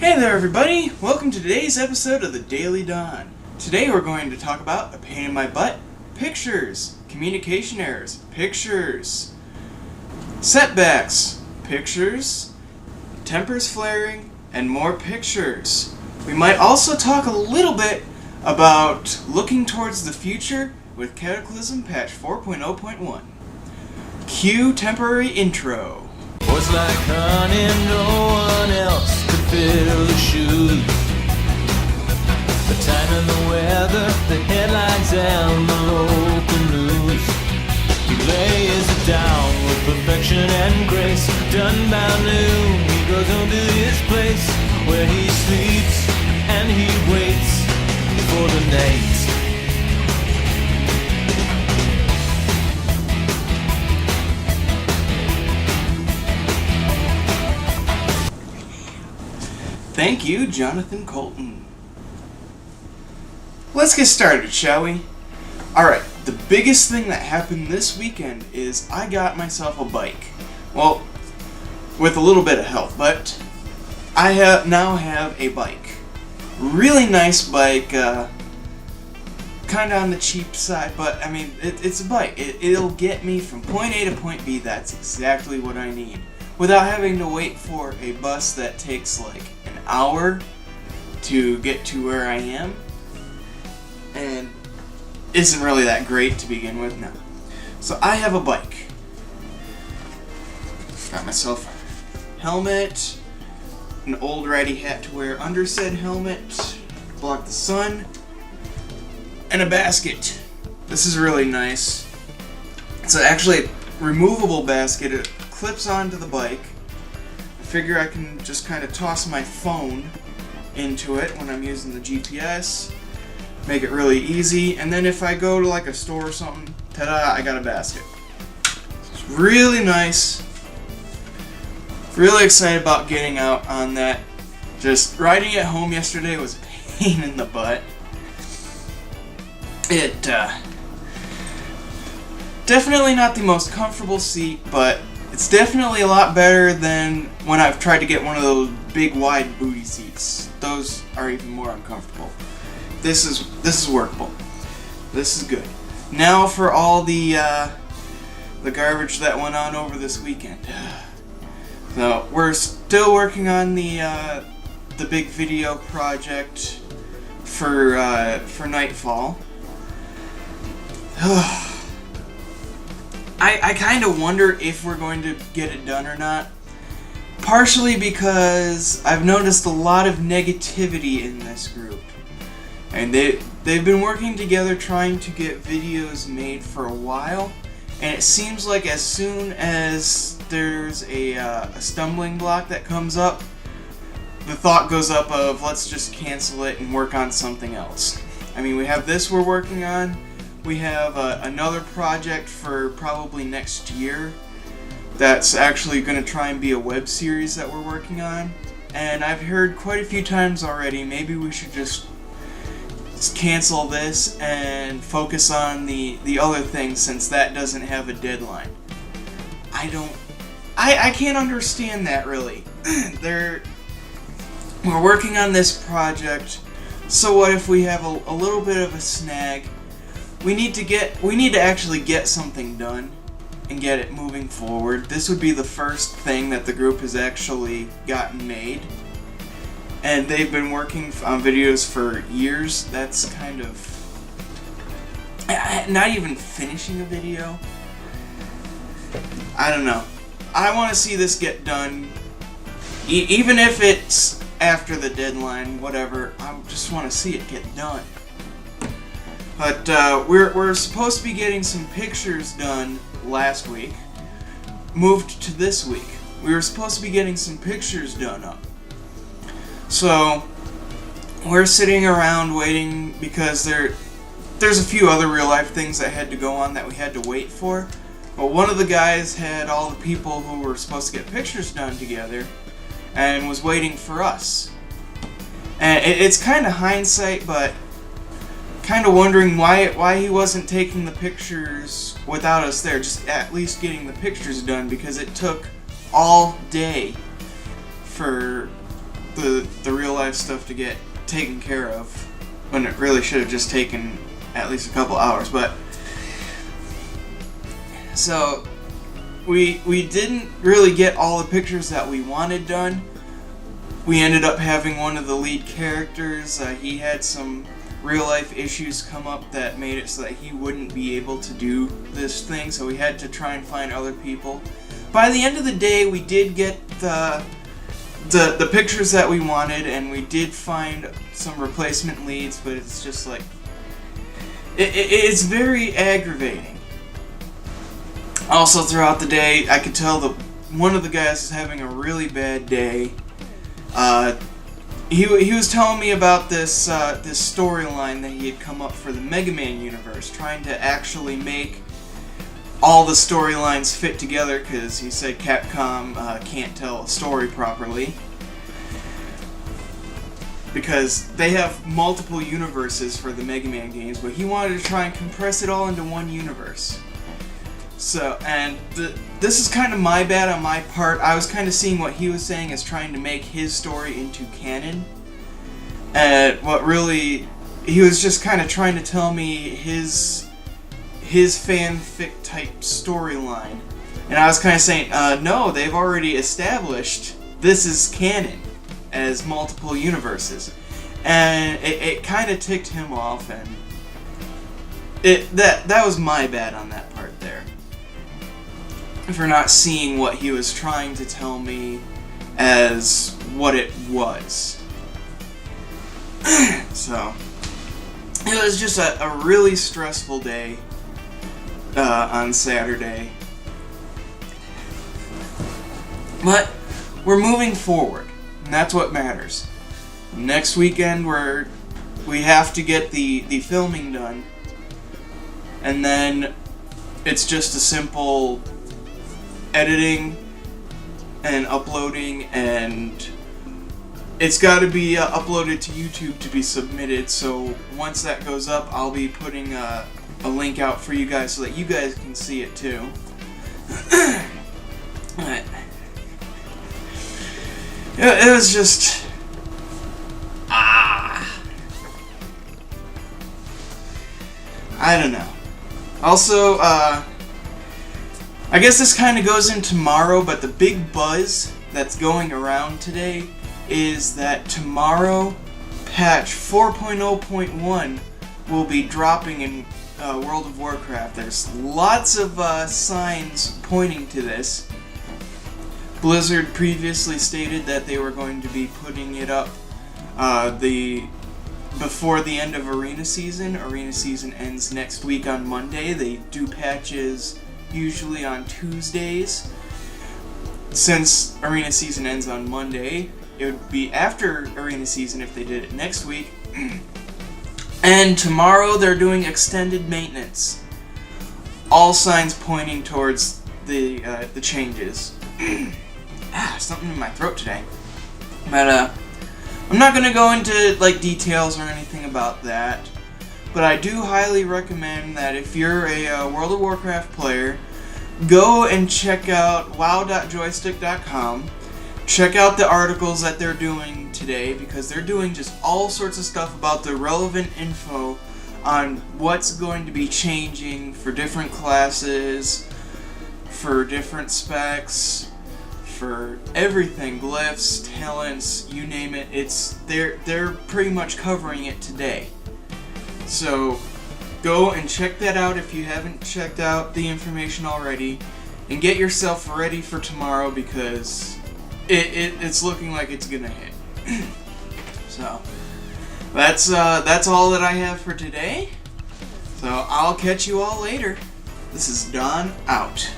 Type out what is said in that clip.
Hey there everybody! Welcome to today's episode of The Daily Don. Today we're going to talk about a pain in my butt, pictures, communication errors, pictures, setbacks, pictures, tempers flaring, and more pictures. We might also talk a little bit about looking towards the future with Cataclysm patch 4.0.1. Cue temporary intro. Was like honey, no one else could fill the shoes. The time and the weather, the headlines and the local news. He lays it down with perfection and grace. Done by noon, he goes home to his place where he sleeps and he waits for the night. Thank you, Jonathan Coulton. Let's get started, shall we? Alright, the biggest thing that happened this weekend is I got myself a bike. Well, with a little bit of help, but I now have a bike. Really nice bike, kinda on the cheap side, but I mean, it's a bike. It'll get me from point A to point B. That's exactly what I need, without having to wait for a bus that takes like an hour to get to where I am and isn't really that great to begin with now. So I have a bike. Got myself a helmet, an old ratty hat to wear under said helmet, block the sun, and a basket. This is really nice. It's actually a removable basket. It clips onto the bike. I figure I can just kind of toss my phone into it when I'm using the GPS, make it really easy, and then if I go to like a store or something, ta-da, I got a basket. It's really nice. Really excited about getting out on that. Just riding it home yesterday was a pain in the butt. It definitely not the most comfortable seat, but it's definitely a lot better than when I've tried to get one of those big wide booty seats. Those are even more uncomfortable. This is workable. This is good. Now for all the garbage that went on over this weekend. So we're still working on the big video project for Nightfall. I kind of wonder if we're going to get it done or not. Partially because I've noticed a lot of negativity in this group. And they've been working together trying to get videos made for a while. And it seems like as soon as there's a stumbling block that comes up, the thought goes up of let's just cancel it and work on something else. I mean, we have this we're working on. We have another project for probably next year that's actually going to try and be a web series that we're working on. And I've heard quite a few times already, maybe we should just cancel this and focus on the other thing since that doesn't have a deadline. I can't understand that really. We're working on this project, so what if we have a little bit of a snag? We need to actually get something done and get it moving forward. This would be the first thing that the group has actually gotten made. And they've been working on videos for years. That's kind of not even finishing a video. I don't know. I want to see this get done. Even if it's after the deadline, whatever. I just want to see it get done. But we're supposed to be getting some pictures done last week. Moved to this week. We were supposed to be getting some pictures done up. So we're sitting around waiting because there's a few other real life things that had to go on that we had to wait for. But one of the guys had all the people who were supposed to get pictures done together and was waiting for us. And it's kind of hindsight, but kind of wondering why he wasn't taking the pictures without us there, just at least getting the pictures done, because it took all day for the real life stuff to get taken care of, when it really should have just taken at least a couple hours. But so we didn't really get all the pictures that we wanted done. We ended up having one of the lead characters, he had some real life issues come up that made it so that he wouldn't be able to do this thing, so we had to try and find other people. By the end of the day, we did get the pictures that we wanted, and we did find some replacement leads, but it's just like, it's very aggravating. Also, throughout the day, I could tell that one of the guys is having a really bad day. He was telling me about this storyline that he had come up for the Mega Man universe, trying to actually make all the storylines fit together, because he said Capcom can't tell a story properly, because they have multiple universes for the Mega Man games, but he wanted to try and compress it all into one universe. So, and this is kind of my bad on my part. I was kind of seeing what he was saying as trying to make his story into canon. And what really, he was just kind of trying to tell me his fanfic type storyline. And I was kind of saying, no, they've already established this is canon as multiple universes. And it kind of ticked him off, and that was my bad on that part there, for not seeing what he was trying to tell me as what it was. So, it was just a really stressful day on Saturday. But we're moving forward, and that's what matters. Next weekend, we have to get the filming done, and then it's just a simple editing and uploading, and it's got to be uploaded to YouTube to be submitted. So once that goes up, I'll be putting a link out for you guys so that you guys can see it too. Alright. It was just I don't know. Also, I guess this kind of goes in tomorrow, but the big buzz that's going around today is that tomorrow patch 4.0.1 will be dropping in World of Warcraft. There's lots of signs pointing to this. Blizzard previously stated that they were going to be putting it up before the end of Arena Season. Arena Season ends next week on Monday. They do patches usually on Tuesdays. Since Arena Season ends on Monday, it would be after Arena Season if they did it next week. And tomorrow they're doing extended maintenance. All signs pointing towards the changes. Something in my throat today. But I'm not gonna go into like details or anything about that. But I do highly recommend that if you're a World of Warcraft player, go and check out wow.joystick.com. Check out the articles that they're doing today, because they're doing just all sorts of stuff about the relevant info on what's going to be changing for different classes, for different specs, for everything, glyphs, talents, you name it. They're pretty much covering it today. So go and check that out if you haven't checked out the information already, and get yourself ready for tomorrow, because it's looking like it's gonna hit. So that's all that I have for today. So I'll catch you all later. This is Don out.